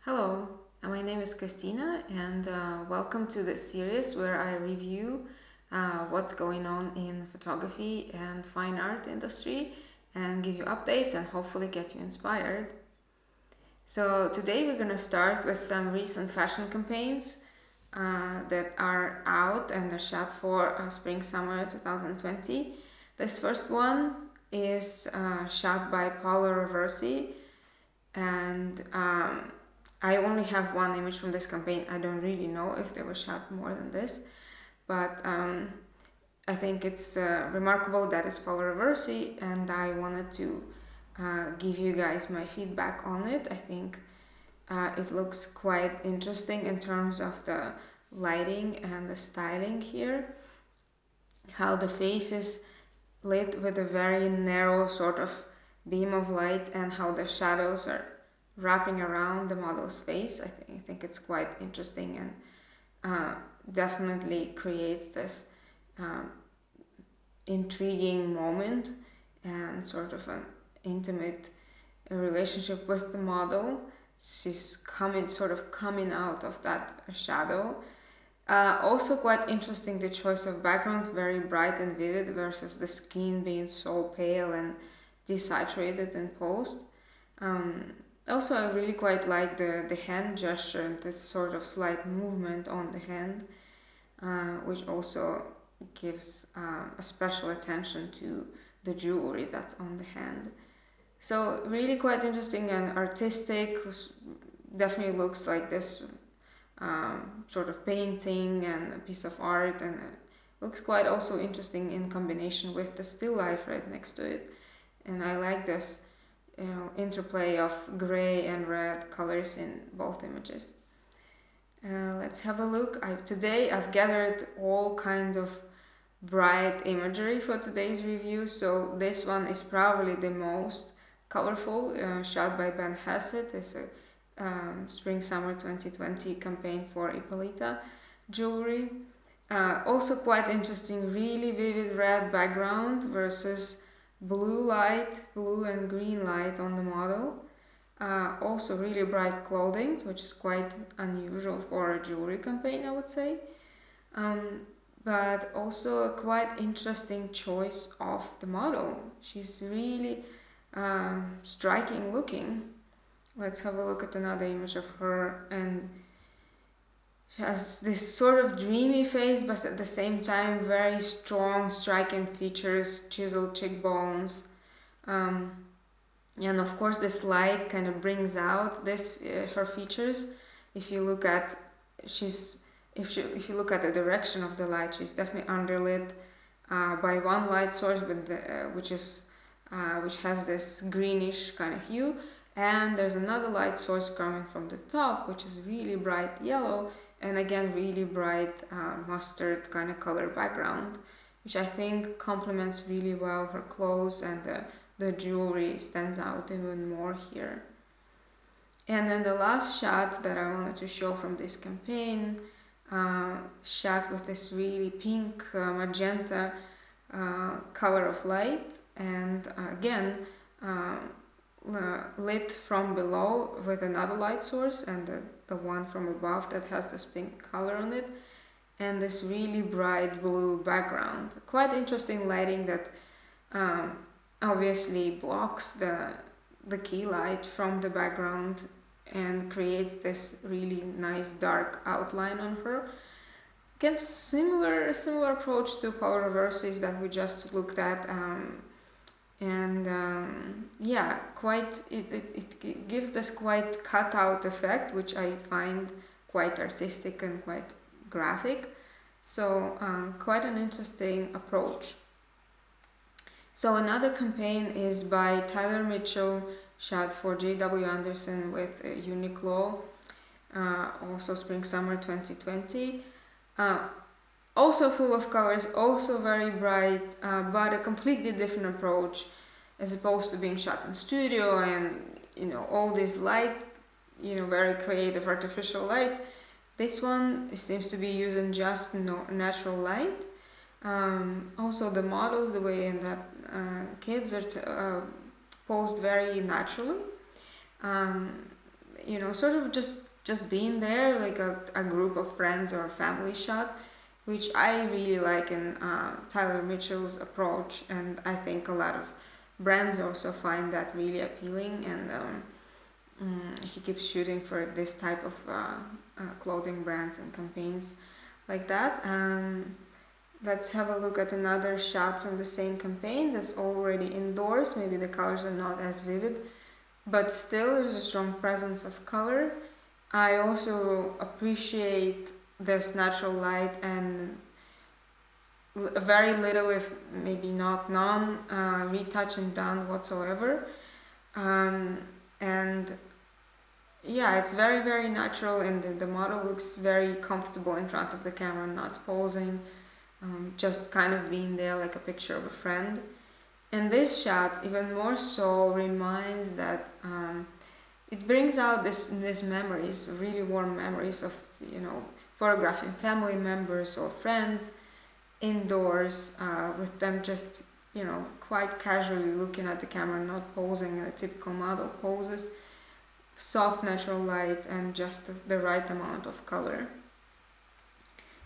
Hello, my name is Christina, and welcome to this series where I review what's going on in photography and fine art industry and give you updates and hopefully get you inspired. So today we're going to start with some recent fashion campaigns that are out and are shot for spring-summer 2020. This first one is shot by Paolo Roversi, and I only have one image from this campaign. I don't really know if they were shot more than this, but I think it's remarkable that it's Paolo Roversi, and I wanted to give you guys my feedback on it. I think it looks quite interesting in terms of the lighting and the styling here, how the face is lit with a very narrow sort of beam of light, and how the shadows are wrapping around the model's face. I think it's quite interesting and definitely creates this uh, intriguing moment and sort of an intimate relationship with the model. She's coming out of that shadow. Also quite interesting, the choice of background, very bright and vivid versus the skin being so pale and desaturated in post. Also, I really quite like the hand gesture and this sort of slight movement on the hand, which also gives a special attention to the jewelry that's on the hand. So really quite interesting and artistic. Definitely looks like this sort of painting and a piece of art, and looks quite also interesting in combination with the still life right next to it. And I like this interplay of gray and red colors in both images. Let's have a look. Today I've gathered all kind of bright imagery for today's review, so this one is probably the most colorful, shot by Ben Hasset. It's a spring-summer 2020 campaign for Ippolita jewelry. Also quite interesting, really vivid red background versus blue and green light on the model. Also really bright clothing, which is quite unusual for a jewelry campaign, I would say. But also a quite interesting choice of the model. She's really striking looking. Let's have a look at another image of her, and she has this sort of dreamy face, but at the same time very strong, striking features, chiseled cheekbones. And of course this light kind of brings out this her features. If you look at if you look at the direction of the light, she's definitely underlit by one light source, but which has this greenish kind of hue, and there's another light source coming from the top, which is really bright yellow, and again really bright mustard kind of color background, which I think complements really well her clothes, and the jewelry stands out even more here. And then the last shot that I wanted to show from this campaign, shot with this really pink magenta color of light, and again lit from below with another light source, and the one from above that has this pink color on it, and this really bright blue background. Quite interesting lighting that obviously blocks the key light from the background and creates this really nice dark outline on her. Again, similar approach to Paolo Roversi's that we just looked at, and yeah, quite it gives this quite cut out effect, which I find quite artistic and quite graphic. So quite an interesting approach. So another campaign is by Tyler Mitchell, shot for J.W. Anderson with Uniqlo, also spring-summer 2020. Also full of colors, also very bright, but a completely different approach, as opposed to being shot in studio and all this light, very creative artificial light. This one seems to be using just natural light. Also the models, the way that kids are posed very naturally. sort of just being there, like a group of friends or a family shot, which I really like in Tyler Mitchell's approach, and I think a lot of brands also find that really appealing, and he keeps shooting for this type of clothing brands and campaigns like that. Let's have a look at another shot from the same campaign that's already indoors. Maybe the colors are not as vivid, but still there's a strong presence of color. I also appreciate this natural light and very little, if maybe not none, retouching done whatsoever. And yeah, it's very, very natural, and the model looks very comfortable in front of the camera, not posing, just kind of being there like a picture of a friend. And this shot, even more so, reminds that it brings out these memories, really warm memories of, photographing family members or friends indoors, with them just, quite casually looking at the camera, not posing in a typical model poses, soft natural light, and just the right amount of color.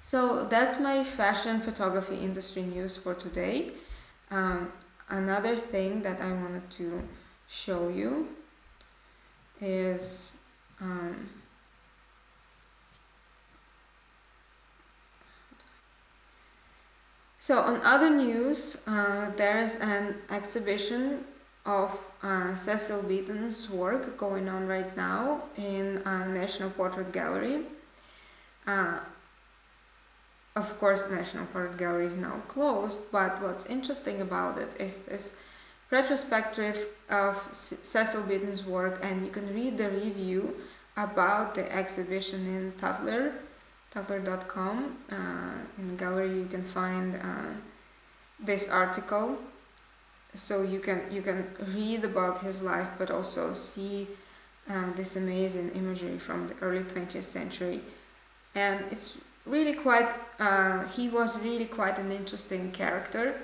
So that's my fashion photography industry news for today. Another thing that I wanted to show you is so on other news, there's an exhibition of Cecil Beaton's work going on right now in National Portrait Gallery. Of course, the National Portrait Gallery is now closed, but what's interesting about it is this retrospective of Cecil Beaton's work, and you can read the review about the exhibition in Tatler.com. In the gallery you can find this article, so you can read about his life, but also see this amazing imagery from the early 20th century. And it's really quite, he was really quite an interesting character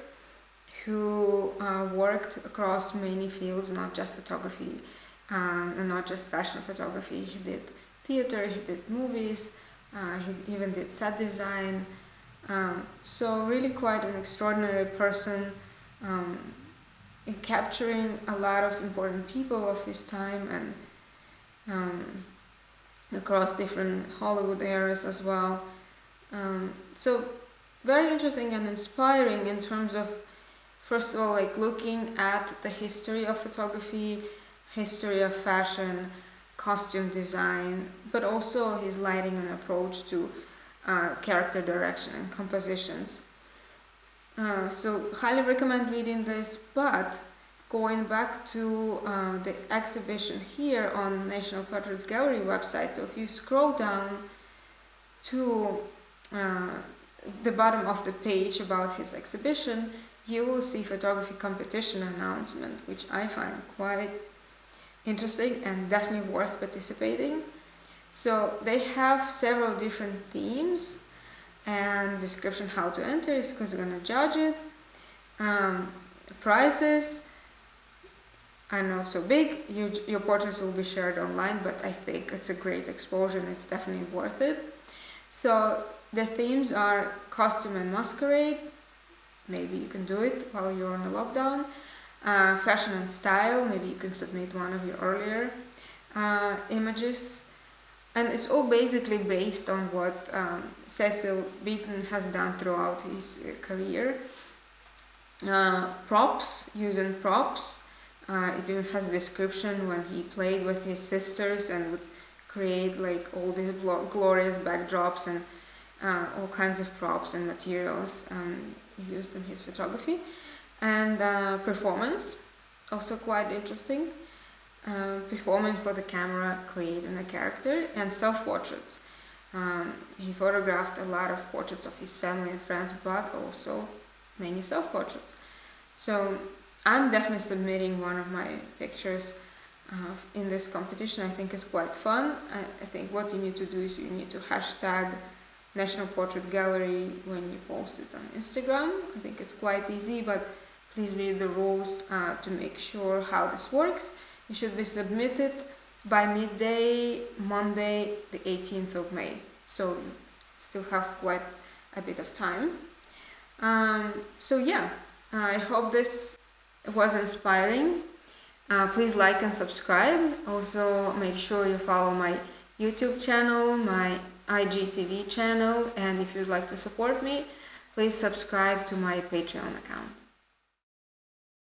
who worked across many fields, not just photography, and not just fashion photography. He did theater, he did movies, he even did set design. So really quite an extraordinary person, in capturing a lot of important people of his time, and across different Hollywood eras as well. So very interesting and inspiring in terms of, first of all, like looking at the history of photography, history of fashion, costume design, but also his lighting and approach to character direction and compositions. So highly recommend reading this, but going back to the exhibition here on National Portrait Gallery website, so if you scroll down to the bottom of the page about his exhibition, you will see photography competition announcement, which I find quite interesting and definitely worth participating. So they have several different themes and description how to enter is because they're going to judge it. Prizes are not so big. Your portraits will be shared online, but I think it's a great exposure and it's definitely worth it. So the themes are costume and masquerade. Maybe you can do it while you're on a lockdown. Fashion and style. Maybe you can submit one of your earlier images. And it's all basically based on what Cecil Beaton has done throughout his career. Props, using props. It even has a description when he played with his sisters and would create like all these glorious backdrops and all kinds of props and materials used in his photography. And performance, also quite interesting. Performing for the camera, creating a character, and self-portraits. He photographed a lot of portraits of his family and friends, but also many self-portraits. So I'm definitely submitting one of my pictures in this competition. I think it's quite fun. I think what you need to do is you need to hashtag National Portrait Gallery when you post it on Instagram. I think it's quite easy, but please read the rules to make sure how this works. It should be submitted by midday, Monday, the 18th of May. So still have quite a bit of time. So yeah, I hope this was inspiring. Please like and subscribe. Also make sure you follow my YouTube channel, my IGTV channel, and if you'd like to support me, please subscribe to my Patreon account.